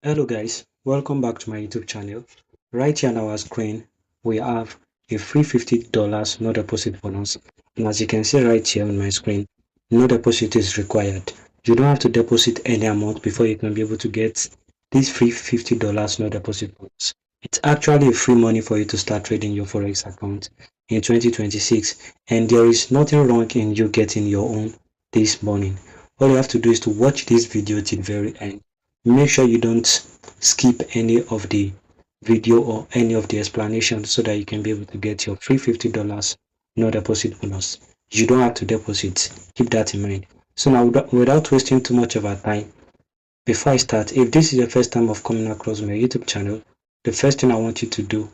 Hello guys, welcome back to my YouTube channel. Right here on our screen, we have a free $50 no deposit bonus. And as you can see right here on my screen, no deposit is required. You don't have to deposit any amount before you can be able to get this free $50 no deposit bonus. It's actually a free money for you to start trading your Forex account in 2026, and there is nothing wrong in you getting your own this morning. All you have to do is to watch this video till the very end. Make sure you don't skip any of the video or any of the explanation so that you can be able to get your free $50 no deposit bonus. You don't have to deposit. Keep that in mind. So now, without wasting too much of our time, before I start, if this is the first time of coming across my YouTube channel, the first thing I want you to do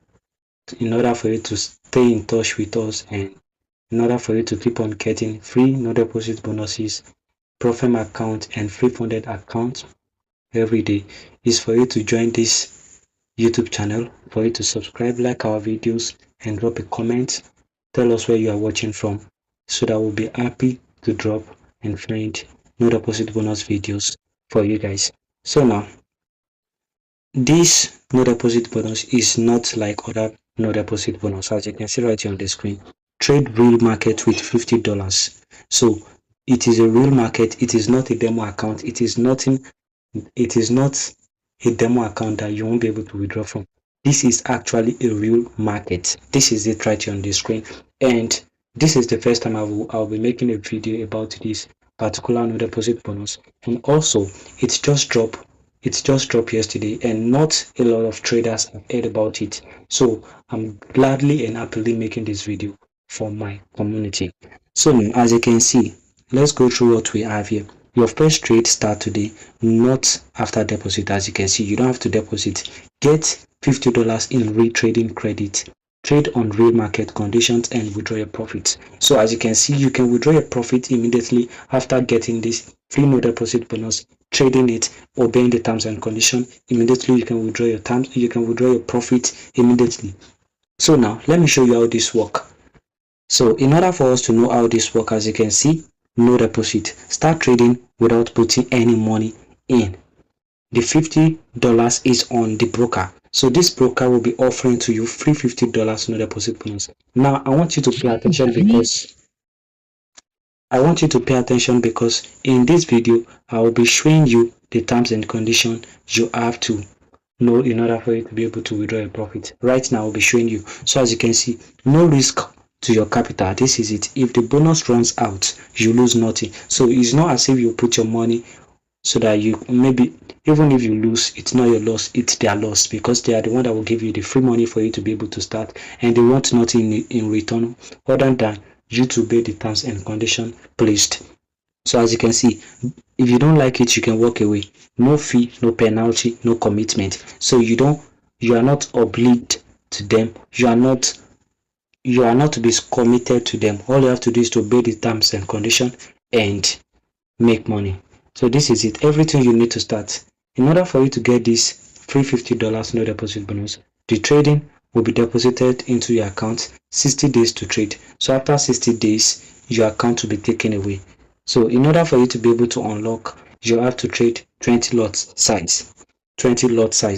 in order for you to stay in touch with us and in order for you to keep on getting free no deposit bonuses, profit account and free funded account every day is for you to join this YouTube channel, for you to subscribe, like our videos, and drop a comment. Tell us where you are watching from so that we'll be happy to drop and find no deposit bonus videos for you guys. So now, this no deposit bonus is not like other no deposit bonus. As you can see right here on the screen, trade real market with $50. So it is a real market. It is not a demo account. It is not a demo account that you won't be able to withdraw from. This is actually a real market. This is it right here on the screen, and this is the first time I'll be making a video about this particular no deposit bonus. And also, it's just dropped yesterday, and not a lot of traders have heard about it. So I'm gladly and happily making this video for my community. So as you can see, let's go through what we have here. Your first trade start today, not after deposit. As you can see, you don't have to deposit. Get $50 in real trading credit. Trade on real market conditions and withdraw your profits. So as you can see, you can withdraw your profit immediately after getting this free no deposit bonus, trading it, obeying the terms and conditions. Immediately you can withdraw your profit immediately. So now let me show you how this works. So in order for us to know how this works, as you can see, no deposit. Start trading without putting any money in. The $50 is on the broker. So this broker will be offering to you free $50 no deposit bonus. Now I want you to pay attention because in this video I will be showing you the terms and conditions you have to know in order for you to be able to withdraw your profit. Right now I'll be showing you. So as you can see, no risk to your capital. This is it. If the bonus runs out, you lose nothing. So it's not as if you put your money so that you maybe even if you lose, it's not your loss, it's their loss, because they are the one that will give you the free money for you to be able to start, and they want nothing in return other than you to obey the terms and conditions placed. So as you can see, if you don't like it, you can walk away. No fee, no penalty, no commitment. So you are not obliged to them. You are not to be committed to them. All you have to do is to obey the terms and conditions and make money. So this is it. Everything you need to start. In order for you to get this free $50 no deposit bonus, the trading will be deposited into your account 60 days to trade. So after 60 days, your account will be taken away. So in order for you to be able to unlock, you have to trade 20 lot size,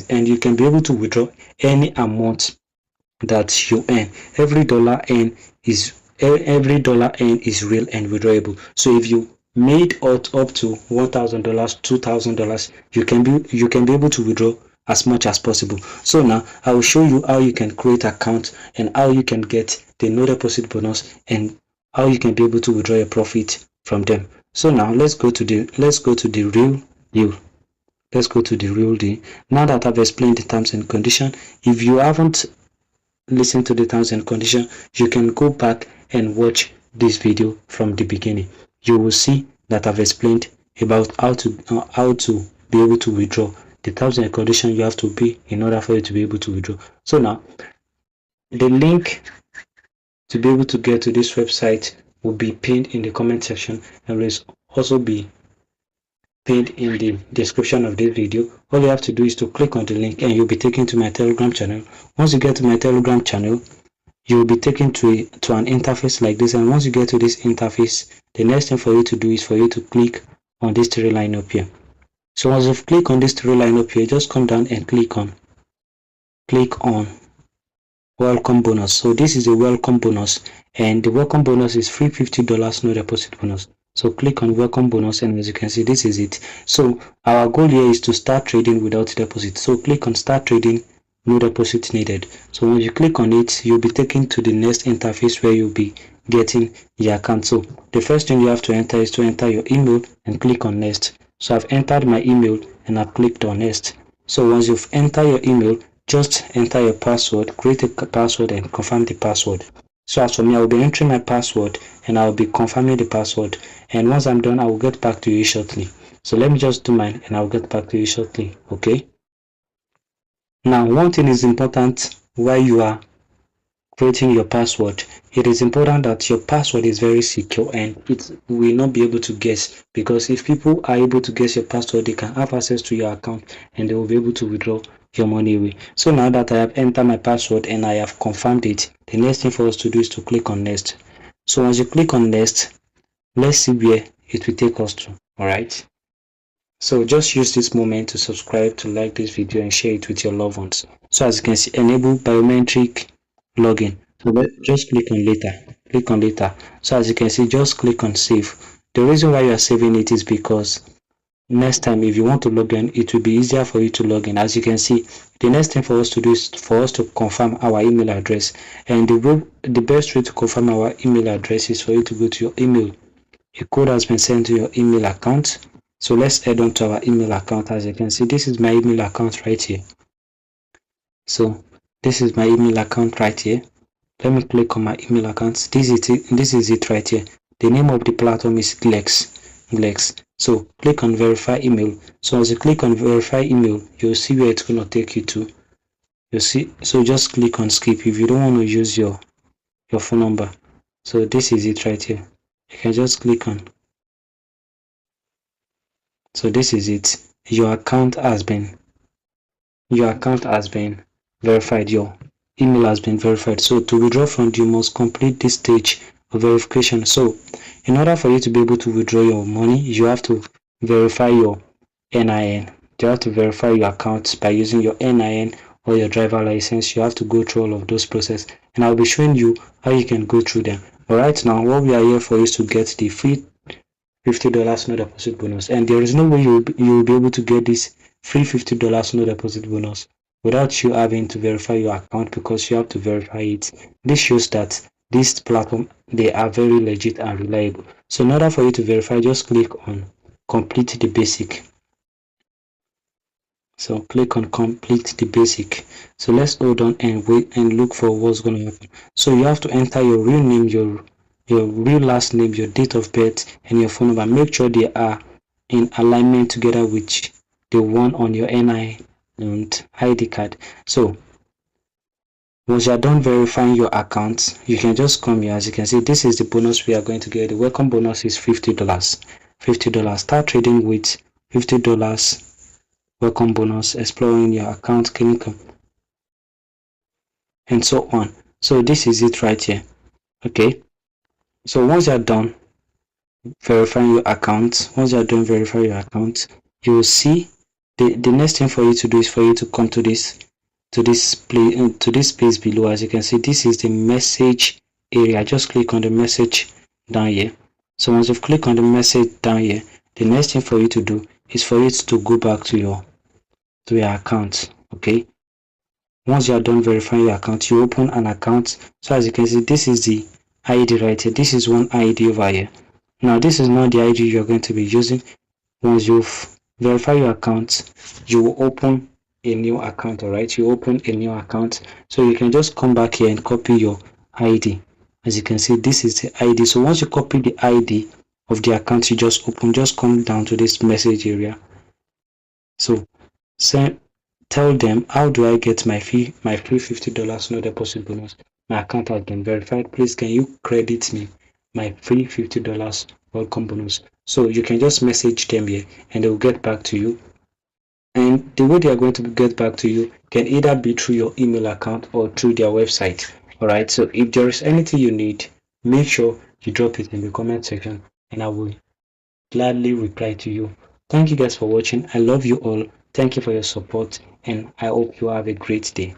and you can be able to withdraw any amount that you earn. Every dollar earned is real and withdrawable. So if you made up to $1,000, $2,000, you can be able to withdraw as much as possible. So now I will show you how you can create account and how you can get the no deposit bonus and how you can be able to withdraw your profit from them. So now let's go to the real deal. Let's go to the real deal. Now that I've explained the terms and conditions, if you haven't listen to the terms and conditions, you can go back and watch this video from the beginning. You will see that I've explained about how to be able to withdraw, the terms and conditions you have to be in order for you to be able to withdraw. So now the link to be able to get to this website will be pinned in the comment section and will also be pinned in the description of this video. All you have to do is to click on the link and you'll be taken to my Telegram channel. Once you get to my Telegram channel, you will be taken to an interface like this, and once you get to this interface, the next thing for you to do is for you to click on this three line up here. So once you've clicked on this three line up here, just come down and click on welcome bonus. So this is a welcome bonus, and the welcome bonus is free $50 no deposit bonus. So click on welcome bonus, and as you can see, this is it. So our goal here is to start trading without deposit. So click on start trading, no deposit needed. So when you click on it, you'll be taken to the next interface where you'll be getting your account. So the first thing you have to enter is to enter your email and click on next. So I've entered my email and I've clicked on next. So once you've entered your email, just enter your password, create a password and confirm the password. So as for me, I will be entering my password and I will be confirming the password. And once I'm done, I will get back to you shortly. So let me just do mine and I'll get back to you shortly. Okay. Now, one thing is important while you are creating your password. It is important that your password is very secure and it will not be able to guess, because if people are able to guess your password, they can have access to your account and they will be able to withdraw your money away. So now that I have entered my password and I have confirmed it, the next thing for us to do is to click on next. So once you click on next, let's see where it will take us to. All right. So just use this moment to subscribe, to like this video and share it with your loved ones. So as you can see, enable biometric login. So just click on later. Click on later. So as you can see, just click on save. The reason why you are saving it is because next time if you want to log in, it will be easier for you to log in. As you can see, the next thing for us to do is for us to confirm our email address. And the best way to confirm our email address is for you to go to your email. A code has been sent to your email account. So let's head on to our email account. As you can see, this is my email account right here. So this is my email account right here. Let me click on my email account. This is it right here. The name of the platform is Glex. So click on verify email. So as you click on verify email, you'll see where it's going to take you to. You see, so just click on skip if you don't want to use your phone number. So this is it right here. You can just click on. So this is it. Your account has been verified. Your email has been verified. So to withdraw funds, you must complete this stage of verification. So in order for you to be able to withdraw your money, you have to verify your NIN. You have to verify your account by using your NIN or your driver license. You have to go through all of those processes, and I'll be showing you how you can go through them. But right now, what we are here for is to get the free $50 no deposit bonus, and there is no way you will be able to get this free $50 no deposit bonus without you having to verify your account, because you have to verify it. This shows that this platform, they are very legit and reliable. So in order for you to verify, just click on complete the basic. So click on complete the basic. So let's hold on and wait and look for what's going to happen. So you have to enter your real name, your real last name, your date of birth, and your phone number. Make sure they are in alignment together with the one on your NI and ID card. So once you are done verifying your account, you can just come here. As you can see, this is the bonus we are going to get. The welcome bonus is $50. $50. Start trading with $50 welcome bonus, exploring your account, clinic, and so on. So this is it right here. Okay. So once you are done verifying your account, you will see the next thing for you to do is for you to come to this space below. As you can see, this is the message area. Just click on the message down here. So once you've clicked on the message down here, the next thing for you to do is for it to go back to your account. Okay. Once you are done verifying your account, you open an account. So as you can see, this is the ID right here. This is one ID over here. Now this is not the ID you're going to be using. Once you've verified your account, you will open a new account. All right, you open a new account, so you can just come back here and copy your ID. As you can see, this is the ID. So once you copy the ID of the account you just opened, just come down to this message area. So tell them, how do I get my free $50 no deposit bonus? My account has been verified. Please, can you credit me my free $50 welcome bonus? So you can just message them here and they will get back to you. And the way they are going to get back to you can either be through your email account or through their website. All right. So if there is anything you need, make sure you drop it in the comment section and I will gladly reply to you Thank you guys for watching. I love you all. Thank you for your support, and I hope you have a great day.